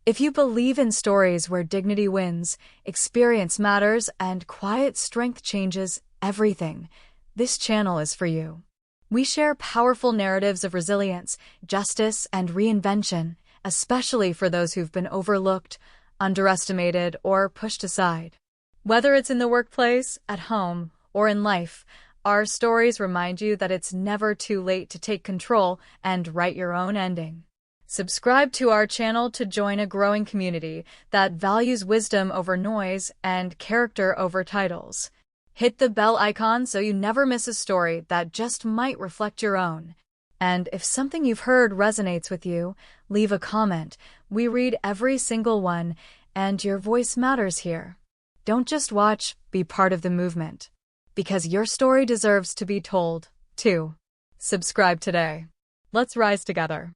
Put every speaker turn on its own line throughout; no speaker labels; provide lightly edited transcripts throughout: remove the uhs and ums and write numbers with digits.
If you believe in stories where dignity wins, experience matters, and quiet strength changes everything, this channel is for you. We share powerful narratives of resilience, justice, and reinvention, especially for those who've been overlooked, underestimated, or pushed aside. Whether it's in the workplace, at home, or in life, our stories remind you that it's never too late to take control and write your own ending. Subscribe to our channel to join a growing community that values wisdom over noise and character over titles. Hit the bell icon so you never miss a story that just might reflect your own. And if something you've heard resonates with you, leave a comment. We read every single one, and your voice matters here. Don't just watch, be part of the movement. Because your story deserves to be told, too. Subscribe today. Let's rise together.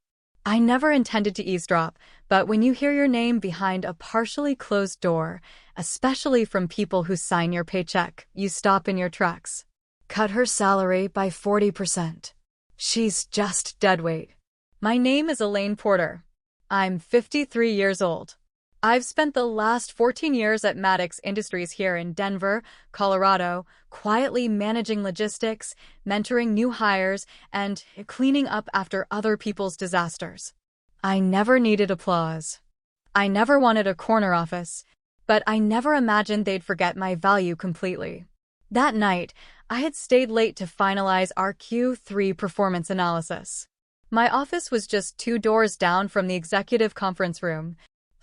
I never intended to eavesdrop, but when you hear your name behind a partially closed door, especially from people who sign your paycheck, you stop in your tracks. Cut her salary by 40%. She's just deadweight. My name is Elaine Porter. I'm 53 years old. I've spent the last 14 years at Maddox Industries here in Denver, Colorado, quietly managing logistics, mentoring new hires, and cleaning up after other people's disasters. I never needed applause. I never wanted a corner office, but I never imagined they'd forget my value completely. That night, I had stayed late to finalize our Q3 performance analysis. My office was just 2 doors down from the executive conference room.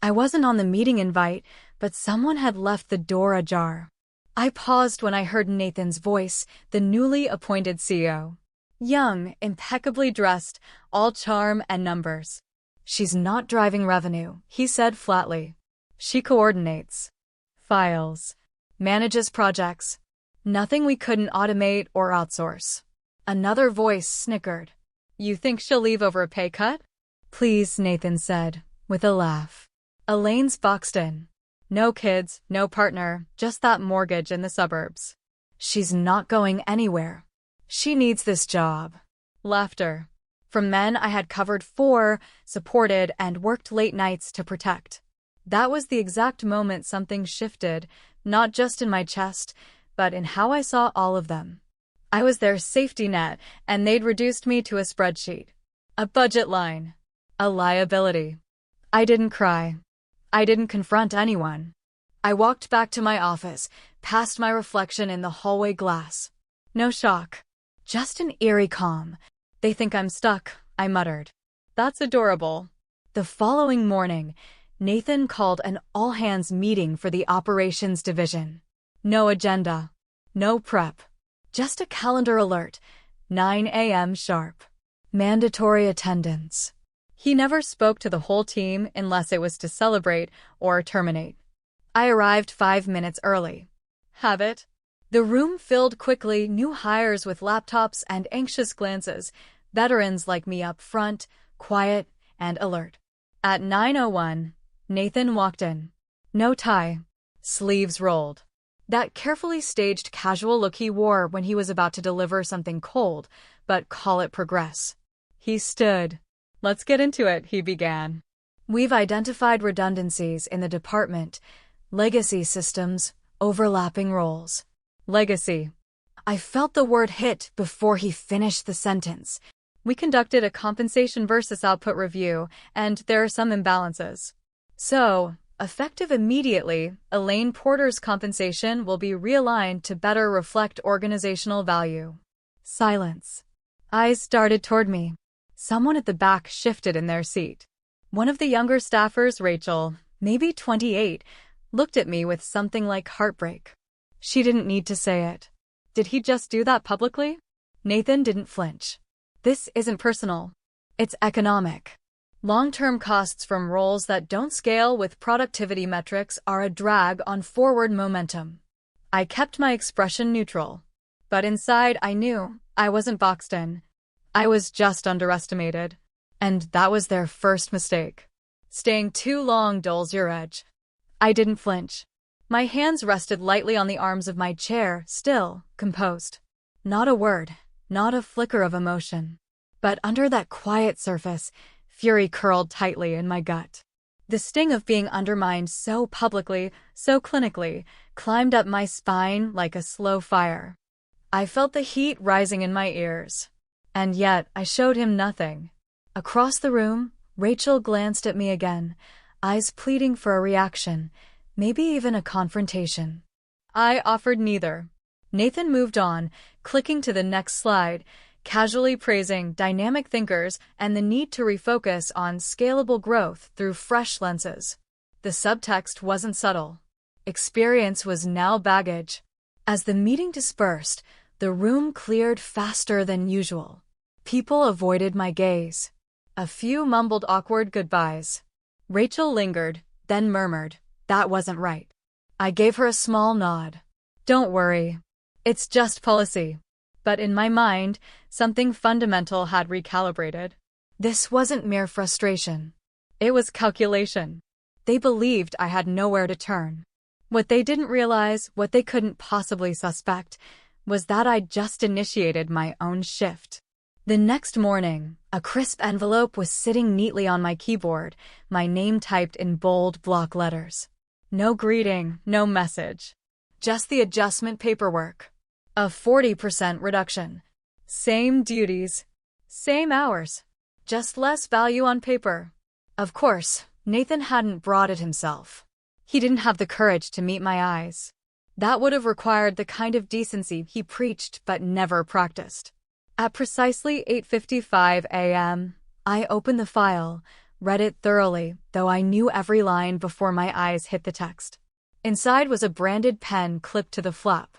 I wasn't on the meeting invite, but someone had left the door ajar. I paused when I heard Nathan's voice, the newly appointed CEO. Young, impeccably dressed, all charm and numbers. She's not driving revenue, he said flatly. She coordinates files, manages projects. Nothing we couldn't automate or outsource. Another voice snickered. You think she'll leave over a pay cut? Please, Nathan said, with a laugh. Elaine's boxed in. No kids, no partner, just that mortgage in the suburbs. She's not going anywhere. She needs this job. Laughter. From men I had covered for, supported, and worked late nights to protect. That was the exact moment something shifted, not just in my chest, but in how I saw all of them. I was their safety net, and they'd reduced me to a spreadsheet. A budget line. A liability. I didn't cry. I didn't confront anyone. I walked back to my office, past my reflection in the hallway glass. No shock. Just an eerie calm. They think I'm stuck, I muttered. That's adorable. The following morning, Nathan called an all-hands meeting for the operations division. No agenda. No prep. Just a calendar alert. 9 a.m. sharp. Mandatory attendance. He never spoke to the whole team unless it was to celebrate or terminate. I arrived 5 minutes early. Habit. The room filled quickly, new hires with laptops and anxious glances, veterans like me up front, quiet and alert. At 9:01, Nathan walked in. No tie. Sleeves rolled. That carefully staged casual look he wore when he was about to deliver something cold, but call it progress. He stood. Let's get into it, he began. We've identified redundancies in the department, legacy systems, overlapping roles. Legacy. I felt the word hit before he finished the sentence. We conducted a compensation versus output review, and there are some imbalances. So, effective immediately, Elaine Porter's compensation will be realigned to better reflect organizational value. Silence. Eyes darted toward me. Someone at the back shifted in their seat. One of the younger staffers, Rachel, maybe 28, looked at me with something like heartbreak. She didn't need to say it. Did he just do that publicly? Nathan didn't flinch. This isn't personal. It's economic. Long-term costs from roles that don't scale with productivity metrics are a drag on forward momentum. I kept my expression neutral. But inside I knew I wasn't boxed in. I was just underestimated. And that was their first mistake. Staying too long dulls your edge. I didn't flinch. My hands rested lightly on the arms of my chair, still, composed. Not a word, not a flicker of emotion. But under that quiet surface, fury curled tightly in my gut. The sting of being undermined so publicly, so clinically, climbed up my spine like a slow fire. I felt the heat rising in my ears. And yet, I showed him nothing. Across the room, Rachel glanced at me again, eyes pleading for a reaction, maybe even a confrontation. I offered neither. Nathan moved on, clicking to the next slide, casually praising dynamic thinkers and the need to refocus on scalable growth through fresh lenses. The subtext wasn't subtle. Experience was now baggage. As the meeting dispersed, the room cleared faster than usual. People avoided my gaze. A few mumbled awkward goodbyes. Rachel lingered, then murmured, "That wasn't right." I gave her a small nod. "Don't worry. It's just policy." But in my mind, something fundamental had recalibrated. This wasn't mere frustration. It was calculation. They believed I had nowhere to turn. What they didn't realize, what they couldn't possibly suspect, was that I'd just initiated my own shift. The next morning, a crisp envelope was sitting neatly on my keyboard, my name typed in bold block letters. No greeting, no message. Just the adjustment paperwork. A 40% reduction. Same duties. Same hours. Just less value on paper. Of course, Nathan hadn't brought it himself. He didn't have the courage to meet my eyes. That would have required the kind of decency he preached but never practiced. At precisely 8:55 a.m., I opened the file, read it thoroughly, though I knew every line before my eyes hit the text. Inside was a branded pen clipped to the flap.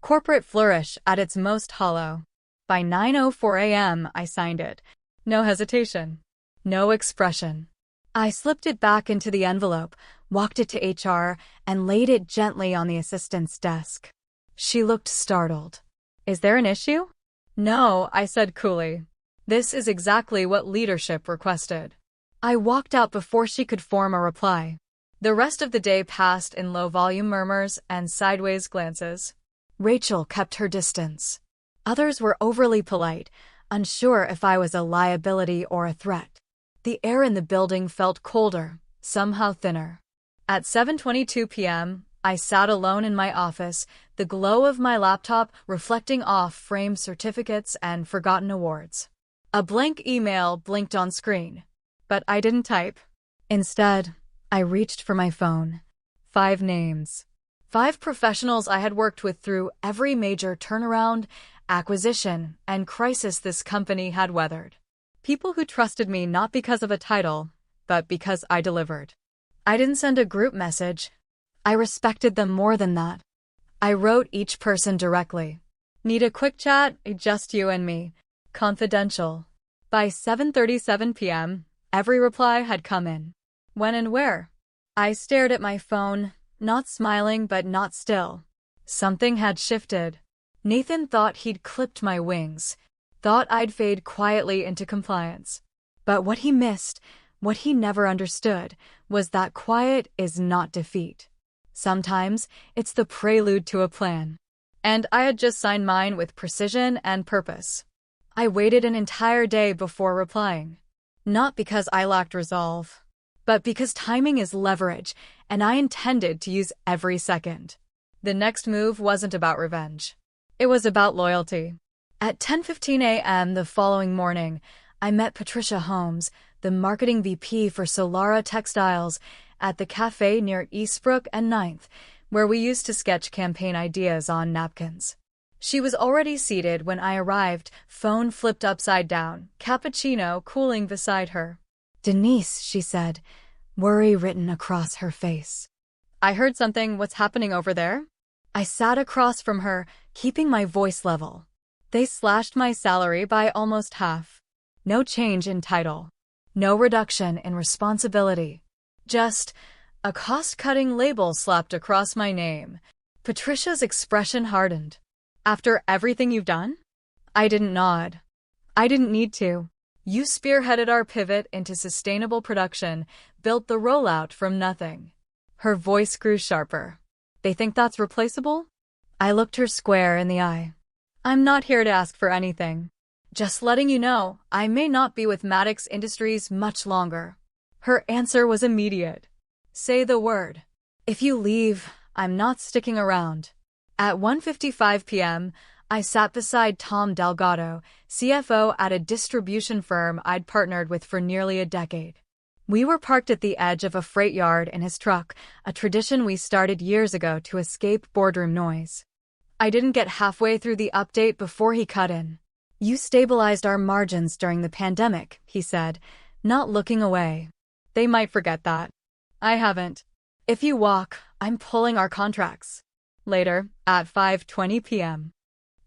Corporate flourish at its most hollow. By 9:04 a.m., I signed it. No hesitation. No expression. I slipped it back into the envelope, walked it to HR, and laid it gently on the assistant's desk. She looked startled. "Is there an issue?" "No," I said coolly. "This is exactly what leadership requested." I walked out before she could form a reply. The rest of the day passed in low-volume murmurs and sideways glances. Rachel kept her distance. Others were overly polite, unsure if I was a liability or a threat. The air in the building felt colder, somehow thinner. At 7:22 p.m., I sat alone in my office, the glow of my laptop reflecting off framed certificates and forgotten awards. A blank email blinked on screen. But I didn't type. Instead, I reached for my phone. 5 names. 5 professionals I had worked with through every major turnaround, acquisition, and crisis this company had weathered. People who trusted me not because of a title, but because I delivered. I didn't send a group message. I respected them more than that. I wrote each person directly. "Need a quick chat? Just you and me. Confidential." By 7:37 p.m., every reply had come in. When and where? I stared at my phone, not smiling but not still. Something had shifted. Nathan thought he'd clipped my wings, thought I'd fade quietly into compliance. But what he missed, what he never understood, was that quiet is not defeat. Sometimes it's the prelude to a plan. And I had just signed mine with precision and purpose. I waited an entire day before replying. Not because I lacked resolve, but because timing is leverage, and I intended to use every second. The next move wasn't about revenge. It was about loyalty. At 10:15 a.m. the following morning, I met Patricia Holmes, the marketing VP for Solara Textiles, at the cafe near Eastbrook and 9th, where we used to sketch campaign ideas on napkins. She was already seated when I arrived, phone flipped upside down, cappuccino cooling beside her. "Denise," she said, worry written across her face. "I heard something. What's happening over there?" I sat across from her, keeping my voice level. "They slashed my salary by almost half. No change in title. No reduction in responsibility. Just a cost-cutting label slapped across my name." Patricia's expression hardened. "After everything you've done?" I didn't nod. "I didn't need to. You spearheaded our pivot into sustainable production, built the rollout from nothing." Her voice grew sharper. "They think that's replaceable?" I looked her square in the eye. "I'm not here to ask for anything. Just letting you know, I may not be with Maddox Industries much longer." Her answer was immediate. Say the word. If you leave, I'm not sticking around. At 1:55 p.m., I sat beside Tom Delgado, CFO at a distribution firm I'd partnered with for nearly a decade. We were parked at the edge of a freight yard in his truck, a tradition we started years ago to escape boardroom noise. I didn't get halfway through the update before he cut in. You stabilized our margins during the pandemic, he said, not looking away. They might forget that. I haven't. If you walk, I'm pulling our contracts. Later, at 5:20 p.m.,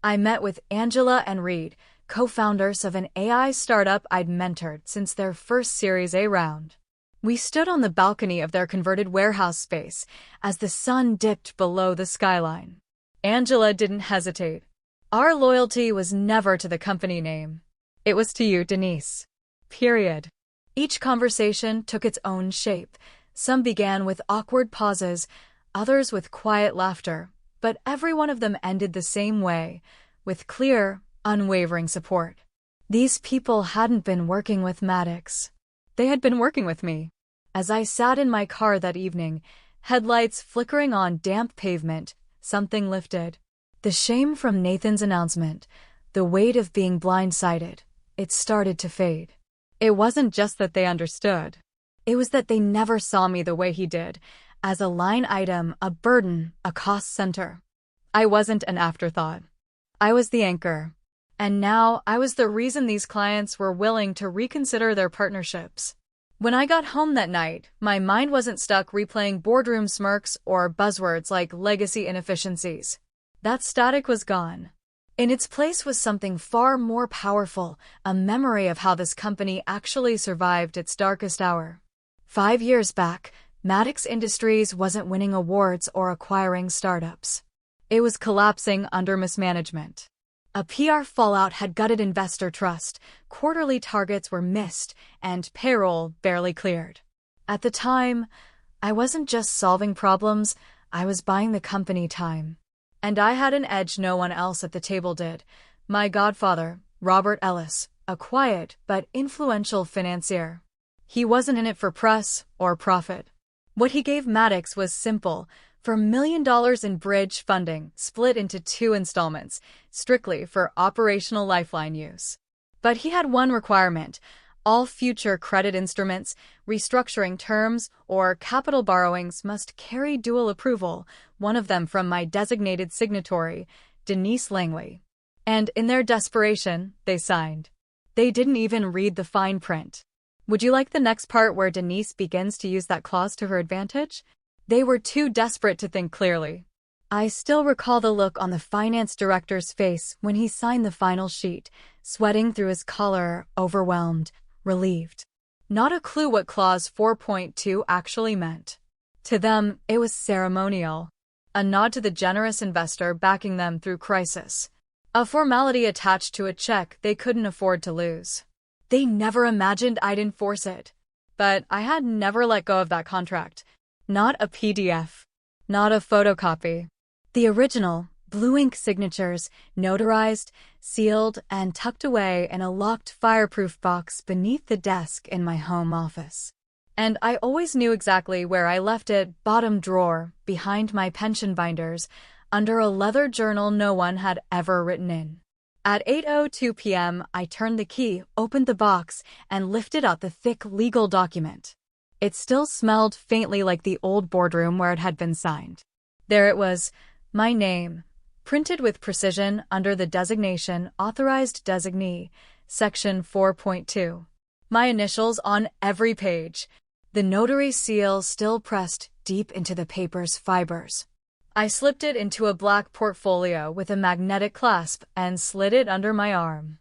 I met with Angela and Reed, co-founders of an AI startup I'd mentored since their first Series A round. We stood on the balcony of their converted warehouse space as the sun dipped below the skyline. Angela didn't hesitate. Our loyalty was never to the company name. It was to you, Denise. Period. Each conversation took its own shape. Some began with awkward pauses, others with quiet laughter, but every one of them ended the same way, with clear, unwavering support. These people hadn't been working with Maddox. They had been working with me. As I sat in my car that evening, headlights flickering on damp pavement, something lifted. The shame from Nathan's announcement, the weight of being blindsided, it started to fade. It wasn't just that they understood. It was that they never saw me the way he did, as a line item, a burden, a cost center. I wasn't an afterthought. I was the anchor. And now I was the reason these clients were willing to reconsider their partnerships. When I got home that night, my mind wasn't stuck replaying boardroom smirks or buzzwords like legacy inefficiencies. That static was gone. In its place was something far more powerful, a memory of how this company actually survived its darkest hour. 5 years back, Maddox Industries wasn't winning awards or acquiring startups. It was collapsing under mismanagement. A PR fallout had gutted investor trust, quarterly targets were missed, and payroll barely cleared. At the time, I wasn't just solving problems, I was buying the company time. And I had an edge no one else at the table did. My godfather, Robert Ellis, a quiet but influential financier. He wasn't in it for press or profit. What he gave Maddox was simple, for $1 million in bridge funding split into 2 installments, strictly for operational lifeline use. But he had one requirement: all future credit instruments, restructuring terms, or capital borrowings must carry dual approval, one of them from my designated signatory, Denise Langley. And in their desperation, they signed. They didn't even read the fine print. Would you like the next part where Denise begins to use that clause to her advantage? They were too desperate to think clearly. I still recall the look on the finance director's face when he signed the final sheet, sweating through his collar, overwhelmed, relieved. Not a clue what Clause 4.2 actually meant. To them, it was ceremonial. A nod to the generous investor backing them through crisis. A formality attached to a check they couldn't afford to lose. They never imagined I'd enforce it. But I had never let go of that contract. Not a PDF. Not a photocopy. The original, blue ink signatures, notarized, sealed, and tucked away in a locked fireproof box beneath the desk in my home office. And I always knew exactly where I left it, bottom drawer, behind my pension binders, under a leather journal no one had ever written in. At 8:02 p.m., I turned the key, opened the box, and lifted out the thick legal document. It still smelled faintly like the old boardroom where it had been signed. There it was, my name, printed with precision under the designation Authorized Designee, Section 4.2. My initials on every page, the notary seal still pressed deep into the paper's fibers. I slipped it into a black portfolio with a magnetic clasp and slid it under my arm.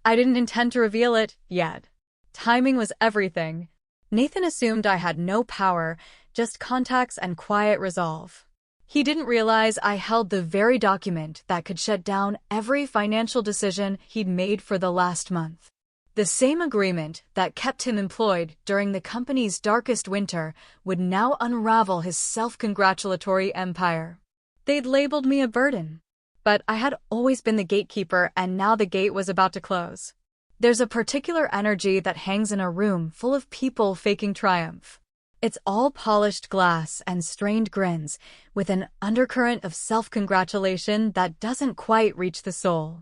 I didn't intend to reveal it yet. Timing was everything. Nathan assumed I had no power, just contacts and quiet resolve. He didn't realize I held the very document that could shut down every financial decision he'd made for the last month. The same agreement that kept him employed during the company's darkest winter would now unravel his self-congratulatory empire. They'd labeled me a burden. But I had always been the gatekeeper, and now the gate was about to close. There's a particular energy that hangs in a room full of people faking triumph. It's all polished glass and strained grins, with an undercurrent of self-congratulation that doesn't quite reach the soul.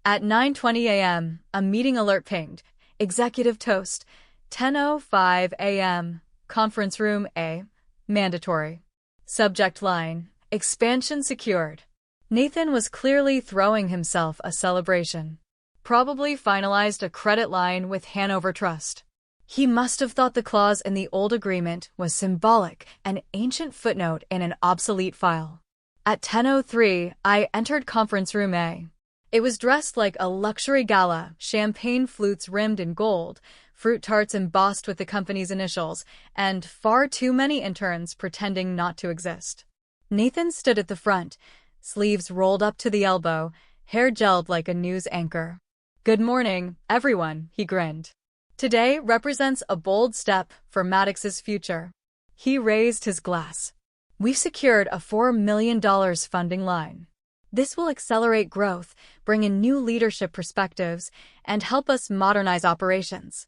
At 9:20 a.m., a meeting alert pinged. Executive toast. 10:05 a.m., conference room A. Mandatory. Subject line: expansion secured. Nathan was clearly throwing himself a celebration. Probably finalized a credit line with Hanover Trust. He must have thought the clause in the old agreement was symbolic, an ancient footnote in an obsolete file. At 10:03, I entered conference room A. It was dressed like a luxury gala, champagne flutes rimmed in gold, fruit tarts embossed with the company's initials, and far too many interns pretending not to exist. Nathan stood at the front, sleeves rolled up to the elbow, hair gelled like a news anchor. "Good morning, everyone," he grinned. "Today represents a bold step for Maddox's future." He raised his glass. "We've secured a $4 million funding line. This will accelerate growth, bring in new leadership perspectives, and help us modernize operations."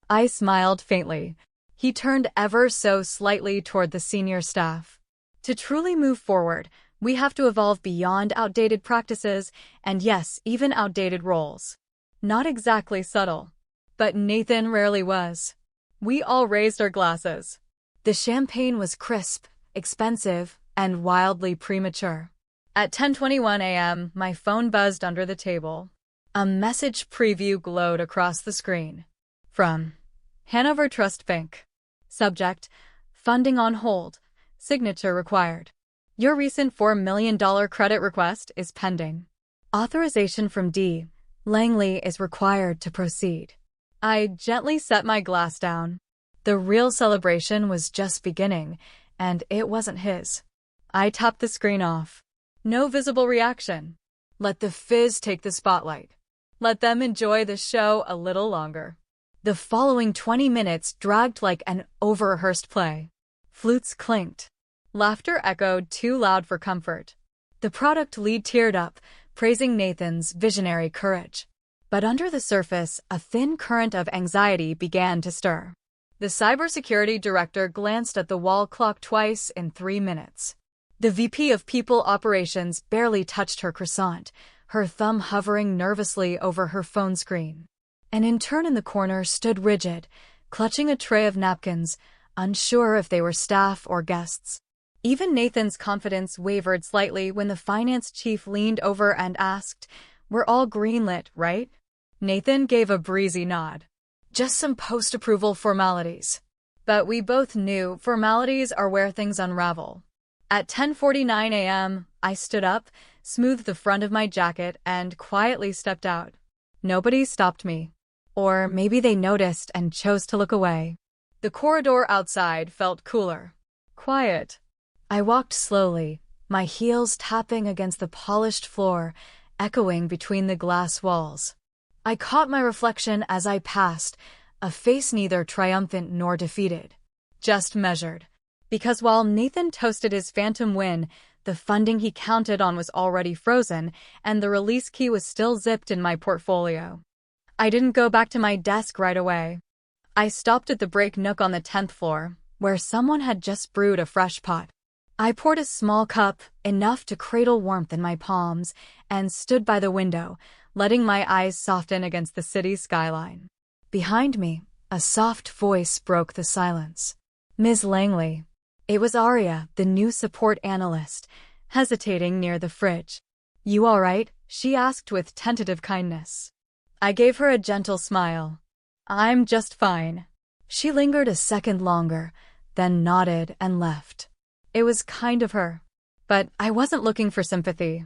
I smiled faintly. He turned ever so slightly toward the senior staff. "To truly move forward, we have to evolve beyond outdated practices and, yes, even outdated roles." Not exactly subtle. But Nathan rarely was. We all raised our glasses. The champagne was crisp, expensive, and wildly premature. At 10:21 a.m., my phone buzzed under the table. A message preview glowed across the screen. From Hanover Trust Bank. Subject: funding on hold. Signature required. Your recent $4 million credit request is pending. Authorization from D. Langley is required to proceed. I gently set my glass down. The real celebration was just beginning, and it wasn't his. I tapped the screen off. No visible reaction. Let the fizz take the spotlight. Let them enjoy the show a little longer. The following 20 minutes dragged like an over-rehearsed play. Flutes clinked. Laughter echoed too loud for comfort. The product lead teared up, praising Nathan's visionary courage. But under the surface, a thin current of anxiety began to stir. The cybersecurity director glanced at the wall clock twice in 3 minutes. The VP of People Operations barely touched her croissant, her thumb hovering nervously over her phone screen. An intern in the corner stood rigid, clutching a tray of napkins, unsure if they were staff or guests. Even Nathan's confidence wavered slightly when the finance chief leaned over and asked, "We're all greenlit, right?" Nathan gave a breezy nod. "Just some post-approval formalities." But we both knew formalities are where things unravel. At 10:49 a.m., I stood up, smoothed the front of my jacket, and quietly stepped out. Nobody stopped me. Or maybe they noticed and chose to look away. The corridor outside felt cooler. Quiet. I walked slowly, my heels tapping against the polished floor, echoing between the glass walls. I caught my reflection as I passed, a face neither triumphant nor defeated. Just measured. Because while Nathan toasted his phantom win, the funding he counted on was already frozen, and the release key was still zipped in my portfolio. I didn't go back to my desk right away. I stopped at the break nook on the 10th floor, where someone had just brewed a fresh pot. I poured a small cup, enough to cradle warmth in my palms, and stood by the window, letting my eyes soften against the city skyline. Behind me, a soft voice broke the silence. "Ms. Langley." It was Aria, the new support analyst, hesitating near the fridge. "You all right?" she asked with tentative kindness. I gave her a gentle smile. "I'm just fine." She lingered a second longer, then nodded and left. It was kind of her. But I wasn't looking for sympathy.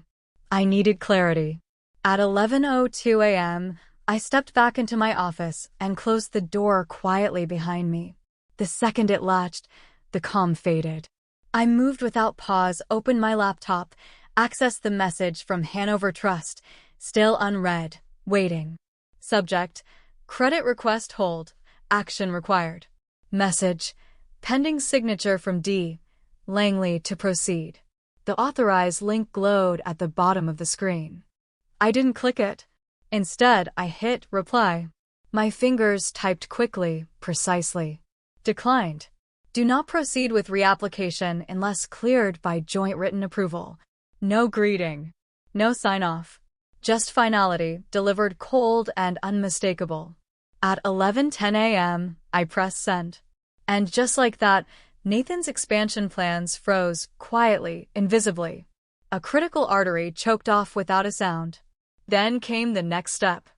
I needed clarity. At 11:02 a.m., I stepped back into my office and closed the door quietly behind me. The second it latched, the calm faded. I moved without pause, opened my laptop, accessed the message from Hanover Trust, still unread, waiting. Subject: credit request hold, action required. Message: pending signature from D. Langley to proceed. The authorized link glowed at the bottom of the screen. I didn't click it. Instead, I hit reply. My fingers typed quickly, precisely. Declined. Do not proceed with reapplication unless cleared by joint written approval. No greeting. No sign-off. Just finality, delivered cold and unmistakable. At 11:10 a.m., I pressed send. And just like that, Nathan's expansion plans froze, quietly, invisibly. A critical artery choked off without a sound. Then came the next step.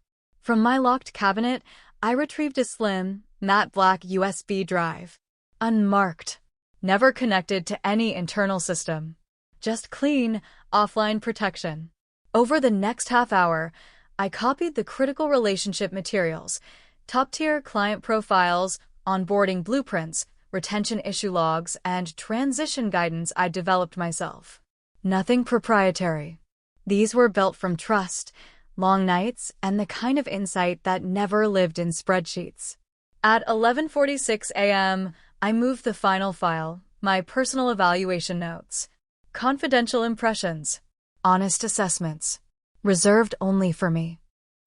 From my locked cabinet, I retrieved a slim, matte black USB drive. Unmarked. Never connected to any internal system. Just clean, offline protection. Over the next half hour, I copied the critical relationship materials, top-tier client profiles, onboarding blueprints, retention issue logs, and transition guidance I developed myself. Nothing proprietary. These were built from trust, long nights, and the kind of insight that never lived in spreadsheets. At 11:46 a.m., I moved the final file, my personal evaluation notes. Confidential impressions. Honest assessments. Reserved only for me.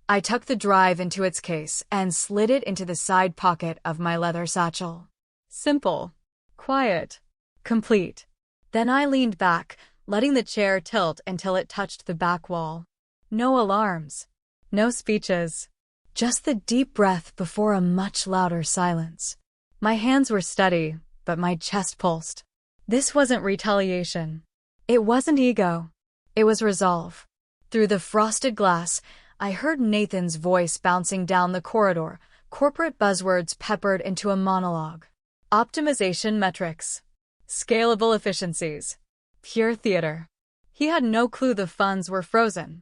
I tucked the drive into its case and slid it into the side pocket of my leather satchel. Simple. Quiet. Complete. Then I leaned back, letting the chair tilt until it touched the back wall. No alarms. No speeches. Just the deep breath before a much louder silence. My hands were steady, but my chest pulsed. This wasn't retaliation. It wasn't ego. It was resolve. Through the frosted glass, I heard Nathan's voice bouncing down the corridor, corporate buzzwords peppered into a monologue. Optimization metrics. Scalable efficiencies. Pure theater. He had no clue the funds were frozen.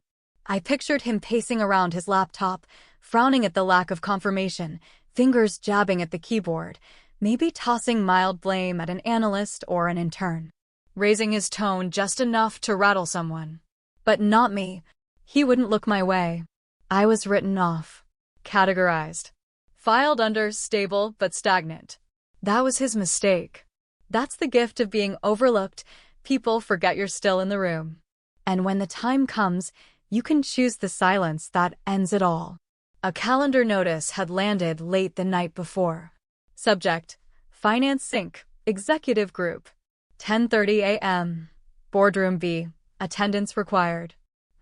I pictured him pacing around his laptop, frowning at the lack of confirmation, fingers jabbing at the keyboard, maybe tossing mild blame at an analyst or an intern. Raising his tone just enough to rattle someone. But not me. He wouldn't look my way. I was written off. Categorized. Filed under stable but stagnant. That was his mistake. That's the gift of being overlooked. People forget you're still in the room. And when the time comes, you can choose the silence that ends it all. A calendar notice had landed late the night before. Subject: Finance Sync, Executive Group. 10:30 a.m. Boardroom B. Attendance required.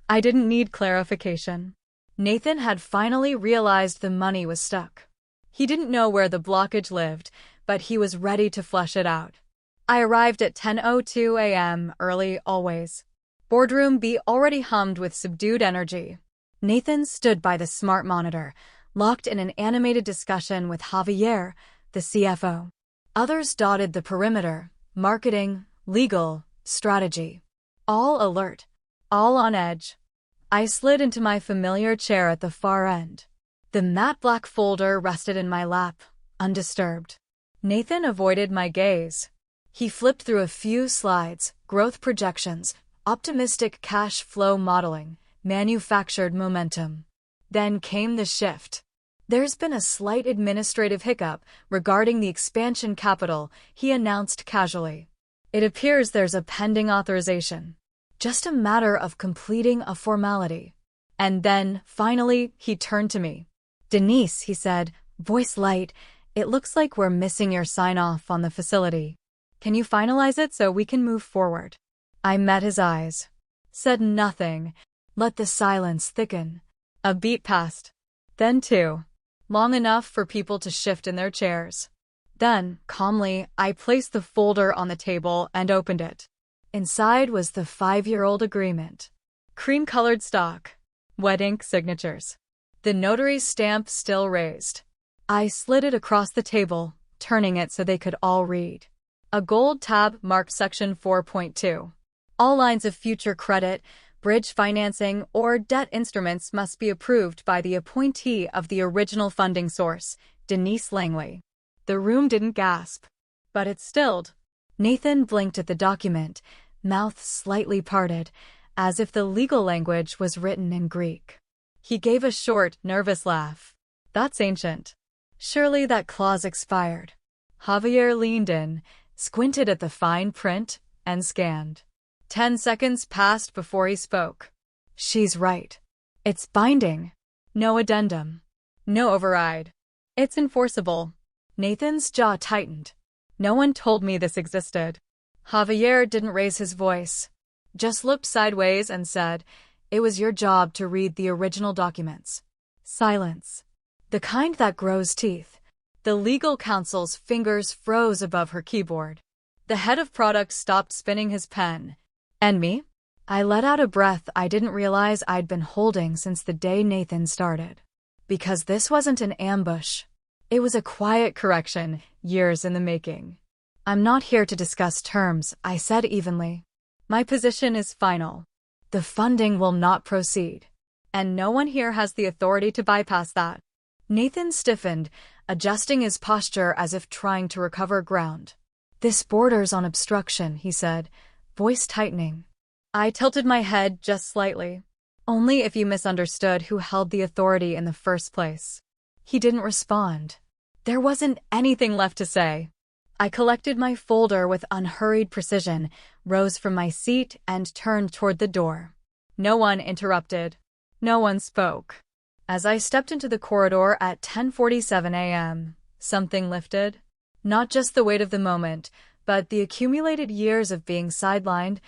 I didn't need clarification. Nathan had finally realized the money was stuck. He didn't know where the blockage lived, but he was ready to flesh it out. I arrived at 10:02 a.m., early always. Boardroom B already hummed with subdued energy. Nathan stood by the smart monitor, locked in an animated discussion with Javier, the CFO. Others dotted the perimeter, marketing, legal, strategy. All alert, all on edge. I slid into my familiar chair at the far end. The matte black folder rested in my lap, undisturbed. Nathan avoided my gaze. He flipped through a few slides, growth projections, optimistic cash flow modeling, manufactured momentum. Then came the shift. There's been a slight administrative hiccup regarding the expansion capital, he announced casually. It appears there's a pending authorization. Just a matter of completing a formality. And then, finally, he turned to me. Denise, he said, voice light, it looks like we're missing your sign-off on the facility. Can you finalize it so we can move forward? I met his eyes. Said nothing. Let the silence thicken. A beat passed. Then two. Long enough for people to shift in their chairs. Then, calmly, I placed the folder on the table and opened it. Inside was the 5-year-old agreement. Cream-colored stock. Wet ink signatures. The notary's stamp still raised. I slid it across the table, turning it so they could all read. A gold tab marked Section 4.2. All lines of future credit, bridge financing, or debt instruments must be approved by the appointee of the original funding source, Denise Langley. The room didn't gasp, but it stilled. Nathan blinked at the document, mouth slightly parted, as if the legal language was written in Greek. He gave a short, nervous laugh. That's ancient. Surely that clause expired. Javier leaned in, squinted at the fine print, and scanned. 10 seconds passed before he spoke. She's right. It's binding. No addendum. No override. It's enforceable. Nathan's jaw tightened. No one told me this existed. Javier didn't raise his voice, just looked sideways and said, "It was your job to read the original documents." Silence. The kind that grows teeth. The legal counsel's fingers froze above her keyboard. The head of product stopped spinning his pen. And me? I let out a breath I didn't realize I'd been holding since the day Nathan started. Because this wasn't an ambush. It was a quiet correction, years in the making. "I'm not here to discuss terms," I said evenly. "My position is final. The funding will not proceed. And no one here has the authority to bypass that." Nathan stiffened, adjusting his posture as if trying to recover ground. "This borders on obstruction," he said, voice tightening. I tilted my head just slightly. "Only if you misunderstood who held the authority in the first place." He didn't respond. There wasn't anything left to say. I collected my folder with unhurried precision, rose from my seat, and turned toward the door. No one interrupted. No one spoke. As I stepped into the corridor at 10:47 a.m., something lifted. Not just the weight of the moment, but the accumulated years of being sidelined,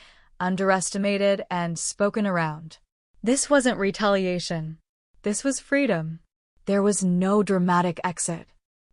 underestimated, and spoken around. This wasn't retaliation. This was freedom. There was no dramatic exit.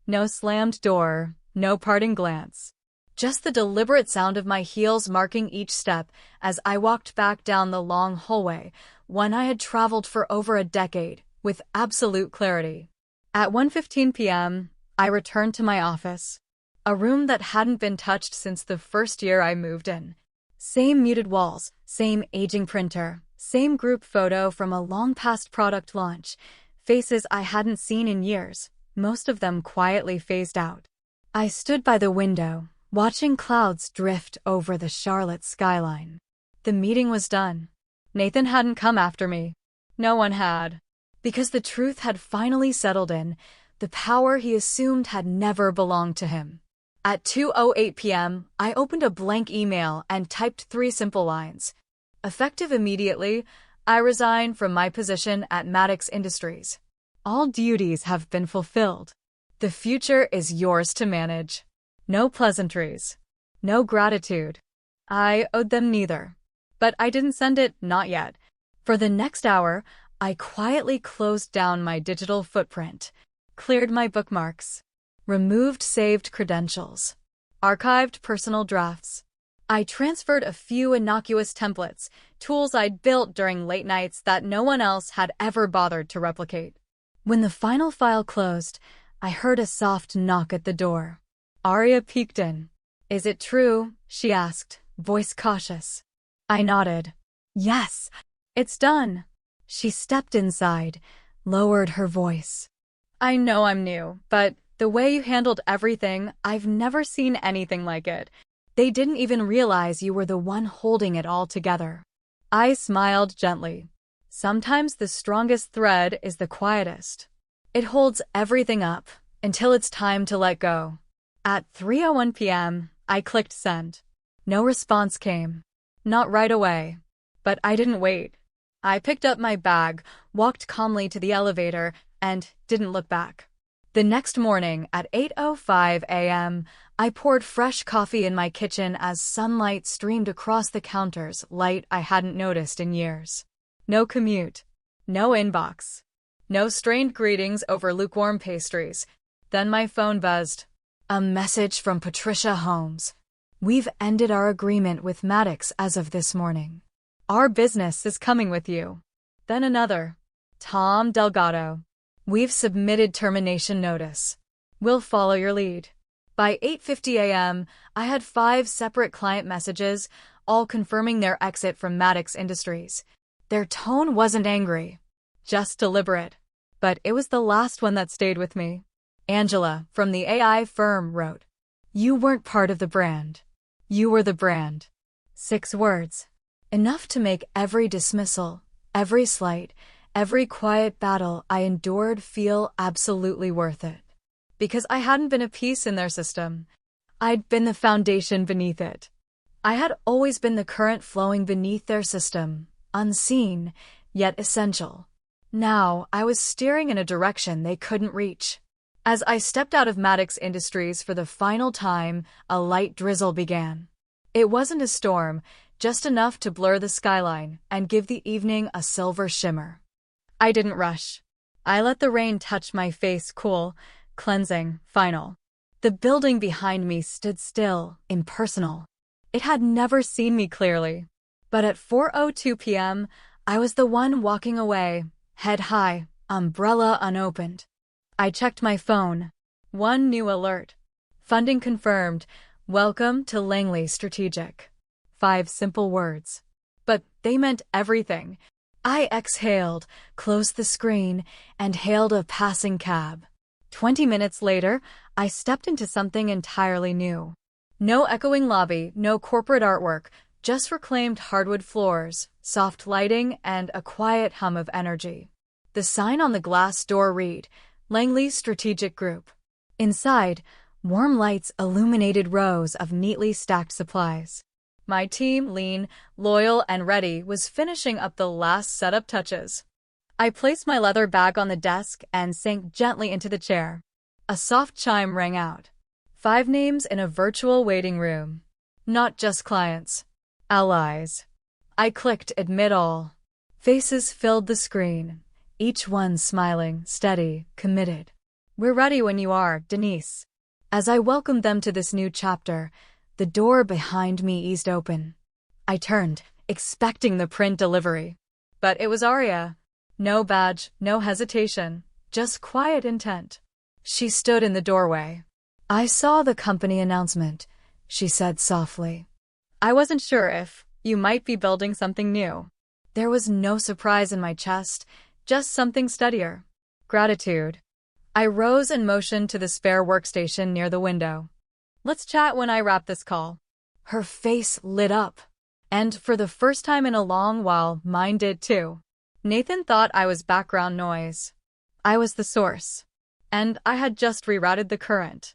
No slammed door, no parting glance. Just the deliberate sound of my heels marking each step as I walked back down the long hallway, one I had traveled for over a decade, with absolute clarity. At 1:15 p.m., I returned to my office. A room that hadn't been touched since the first year I moved in. Same muted walls, same aging printer, same group photo from a long-past product launch, faces I hadn't seen in years, most of them quietly phased out. I stood by the window, watching clouds drift over the Charlotte skyline. The meeting was done. Nathan hadn't come after me. No one had. Because the truth had finally settled in, the power he assumed had never belonged to him. At 2:08 p.m., I opened a blank email and typed 3 simple lines. Effective immediately, I resign from my position at Maddox Industries. All duties have been fulfilled. The future is yours to manage. No pleasantries. No gratitude. I owed them neither. But I didn't send it, not yet. For the next hour, I quietly closed down my digital footprint, cleared my bookmarks, removed saved credentials, archived personal drafts. I transferred a few innocuous templates, tools I'd built during late nights that no one else had ever bothered to replicate. When the final file closed, I heard a soft knock at the door. Arya peeked in. "Is it true?" she asked, voice cautious. I nodded. "Yes, it's done." She stepped inside, lowered her voice. "I know I'm new, but the way you handled everything, I've never seen anything like it. They didn't even realize you were the one holding it all together." I smiled gently. Sometimes the strongest thread is the quietest. It holds everything up until it's time to let go. At 3:01 p.m., I clicked send. No response came. Not right away. But I didn't wait. I picked up my bag, walked calmly to the elevator, and didn't look back. The next morning at 8:05 a.m., I poured fresh coffee in my kitchen as sunlight streamed across the counters, light I hadn't noticed in years. No commute. No inbox. No strained greetings over lukewarm pastries. Then my phone buzzed. A message from Patricia Holmes. "We've ended our agreement with Maddox as of this morning. Our business is coming with you." Then another. "Tom Delgado. We've submitted termination notice. We'll follow your lead." By 8:50 a.m., I had 5 separate client messages, all confirming their exit from Maddox Industries. Their tone wasn't angry, just deliberate. But it was the last one that stayed with me. Angela, from the AI firm, wrote, "You weren't part of the brand. You were the brand." 6 words. Enough to make every dismissal, every slight, every quiet battle I endured feel absolutely worth it. Because I hadn't been a piece in their system. I'd been the foundation beneath it. I had always been the current flowing beneath their system, unseen, yet essential. Now, I was steering in a direction they couldn't reach. As I stepped out of Maddox Industries for the final time, a light drizzle began. It wasn't a storm, just enough to blur the skyline and give the evening a silver shimmer. I didn't rush. I let the rain touch my face, cool, cleansing, final. The building behind me stood still, impersonal. It had never seen me clearly. But at 4:02 p.m., I was the one walking away, head high, umbrella unopened. I checked my phone. One new alert. Funding confirmed. Welcome to Langley Strategic. 5 simple words. But they meant everything. I exhaled, closed the screen, and hailed a passing cab. 20 minutes later, I stepped into something entirely new. No echoing lobby, no corporate artwork, just reclaimed hardwood floors, soft lighting, and a quiet hum of energy. The sign on the glass door read, Langley Strategic Group. Inside, warm lights illuminated rows of neatly stacked supplies. My team, lean, loyal, and ready, was finishing up the last setup touches. I placed my leather bag on the desk and sank gently into the chair. A soft chime rang out. 5 names in a virtual waiting room. Not just clients. Allies. I clicked admit all. Faces filled the screen, each one smiling, steady, committed. We're ready when you are, Denise. As I welcomed them to this new chapter, the door behind me eased open. I turned, expecting the print delivery. But it was Arya. No badge, no hesitation, just quiet intent. She stood in the doorway. I saw the company announcement, she said softly. I wasn't sure if you might be building something new. There was no surprise in my chest, just something steadier. Gratitude. I rose and motioned to the spare workstation near the window. Let's chat when I wrap this call. Her face lit up. And for the first time in a long while, mine did too. Nathan thought I was background noise. I was the source. And I had just rerouted the current.